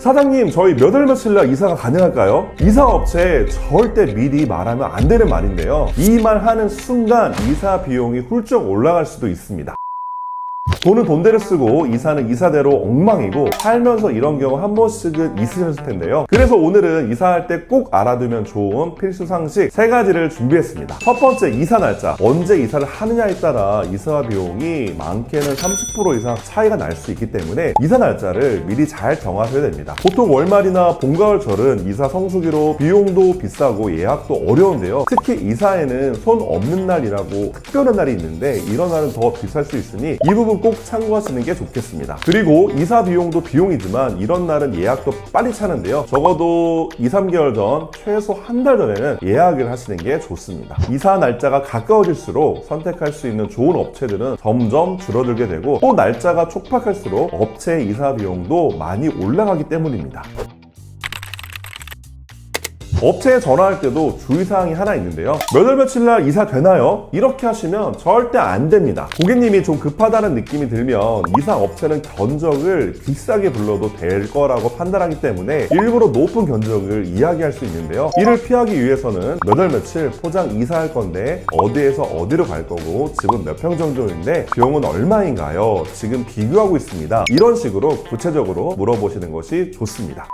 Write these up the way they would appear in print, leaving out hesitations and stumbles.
사장님, 저희 몇 월 며칠 날 이사가 가능할까요? 이사업체에 절대 미리 말하면 안 되는 말인데요. 이 말 하는 순간 이사 비용이 훌쩍 올라갈 수도 있습니다. 돈은 돈대로 쓰고 이사는 이사대로 엉망이고, 살면서 이런 경우 한 번씩은 있으셨을 텐데요. 그래서 오늘은 이사할 때 꼭 알아두면 좋은 필수 상식 3가지를 준비했습니다. 첫 번째, 이사 날짜. 언제 이사를 하느냐에 따라 이사 비용이 많게는 30% 이상 차이가 날 수 있기 때문에 이사 날짜를 미리 잘 정하셔야 됩니다. 보통 월말이나 봄, 가을철은 이사 성수기로 비용도 비싸고 예약도 어려운데요. 특히 이사에는 손 없는 날이라고 특별한 날이 있는데, 이런 날은 더 비쌀 수 있으니 이 부분 꼭 참고하시는 게 좋겠습니다. 그리고 이사 비용도 비용이지만 이런 날은 예약도 빨리 차는데요. 적어도 2-3개월 전, 최소 한 달 전에는 예약을 하시는 게 좋습니다. 이사 날짜가 가까워질수록 선택할 수 있는 좋은 업체들은 점점 줄어들게 되고, 또 날짜가 촉박할수록 업체 이사 비용도 많이 올라가기 때문입니다. 업체에 전화할 때도 주의사항이 하나 있는데요. 몇 월 며칠 날 이사 되나요? 이렇게 하시면 절대 안 됩니다. 고객님이 좀 급하다는 느낌이 들면 이사 업체는 견적을 비싸게 불러도 될 거라고 판단하기 때문에 일부러 높은 견적을 이야기할 수 있는데요. 이를 피하기 위해서는 몇 월 며칠 포장 이사할 건데 어디에서 어디로 갈 거고 집은 몇 평 정도인데 비용은 얼마인가요? 지금 비교하고 있습니다. 이런 식으로 구체적으로 물어보시는 것이 좋습니다.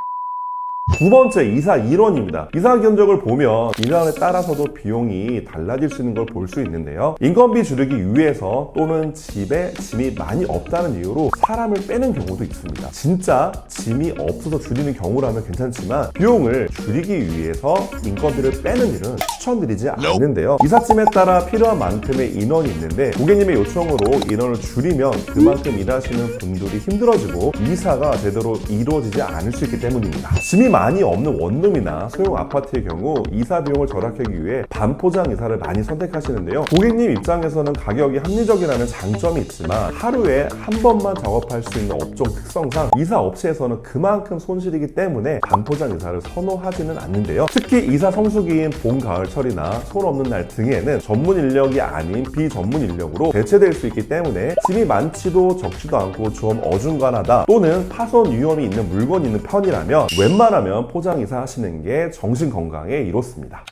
두 번째, 이사 일원입니다. 이사 견적을 보면 인원에 따라서도 비용이 달라질 수 있는 걸 볼 수 있는데요. 인건비 줄이기 위해서 또는 집에 짐이 많이 없다는 이유로 사람을 빼는 경우도 있습니다. 진짜 짐이 없어서 줄이는 경우라면 괜찮지만 비용을 줄이기 위해서 인건비를 빼는 일은 추천드리지 않는데요. 이삿짐에 따라 필요한 만큼의 인원이 있는데 고객님의 요청으로 인원을 줄이면 그만큼 일하시는 분들이 힘들어지고 이사가 제대로 이루어지지 않을 수 있기 때문입니다. 짐이 많이 없는 원룸이나 소형 아파트의 경우 이사 비용을 절약하기 위해 반포장 이사를 많이 선택하시는데요. 고객님 입장에서는 가격이 합리적이라는 장점이 있지만 하루에 한 번만 작업할 수 있는 업종 특성상 이사 업체에서는 그만큼 손실이기 때문에 반포장 이사를 선호하지는 않는데요. 특히 이사 성수기인 봄, 가을철이나 손 없는 날 등에는 전문 인력이 아닌 비전문 인력으로 대체될 수 있기 때문에 짐이 많지도 적지도 않고 좀 어중간하다 또는 파손 위험이 있는 물건이 있는 편이라면 웬만하면 포장 이사 하시는 게 정신 건강에 이롭습니다.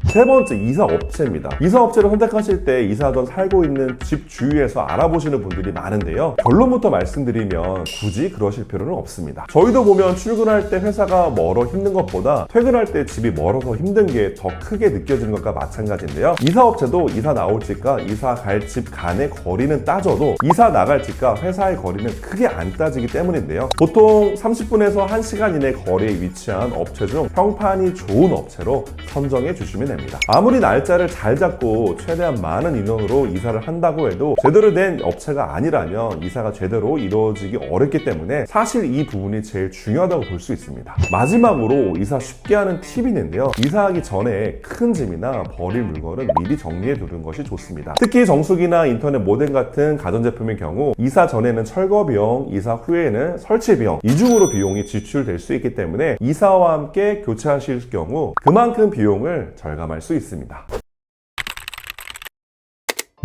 세 번째, 이사 업체입니다. 이사 업체를 선택하실 때 이사하던 살고 있는 집 주위에서 알아보시는 분들이 많은데요. 결론부터 말씀드리면 굳이 그러실 필요는 없습니다. 저희도 보면 출근할 때 회사가 멀어 힘든 것보다 퇴근할 때 집이 멀어서 힘든 게 더 크게 느껴지는 것과 마찬가지인데요. 이사 업체도 이사 나올 집과 이사 갈 집 간의 거리는 따져도 이사 나갈 집과 회사의 거리는 크게 안 따지기 때문인데요. 보통 30분에서 1시간 이내 거리에 위치한 업체 중 평판이 좋은 업체로 선정해 주시면 됩니다. 아무리 날짜를 잘 잡고 최대한 많은 인원으로 이사를 한다고 해도 제대로 된 업체가 아니라면 이사가 제대로 이루어지기 어렵기 때문에 사실 이 부분이 제일 중요하다고 볼 수 있습니다. 마지막으로 이사 쉽게 하는 팁이 있는데요. 이사하기 전에 큰 짐이나 버릴 물건은 미리 정리해 두는 것이 좋습니다. 특히 정수기나 인터넷 모뎀 같은 가전제품의 경우 이사 전에는 철거 비용, 이사 후에는 설치 비용, 이중으로 비용이 지출될 수 있기 때문에 이사와 함께 교체하실 경우 그만큼 비용을 절감할 수 있습니다.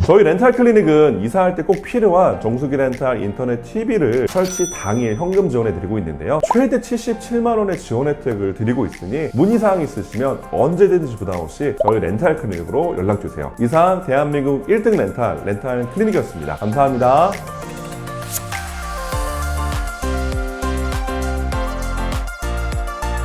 저희 렌탈 클리닉은 이사할 때 꼭 필요한 정수기 렌탈, 인터넷, TV를 설치 당일 현금 지원해 드리고 있는데요. 최대 77만 원의 지원 혜택을 드리고 있으니 문의사항 있으시면 언제든지 부담 없이 저희 렌탈 클리닉으로 연락주세요. 이상 대한민국 1등 렌탈 클리닉이었습니다. 감사합니다.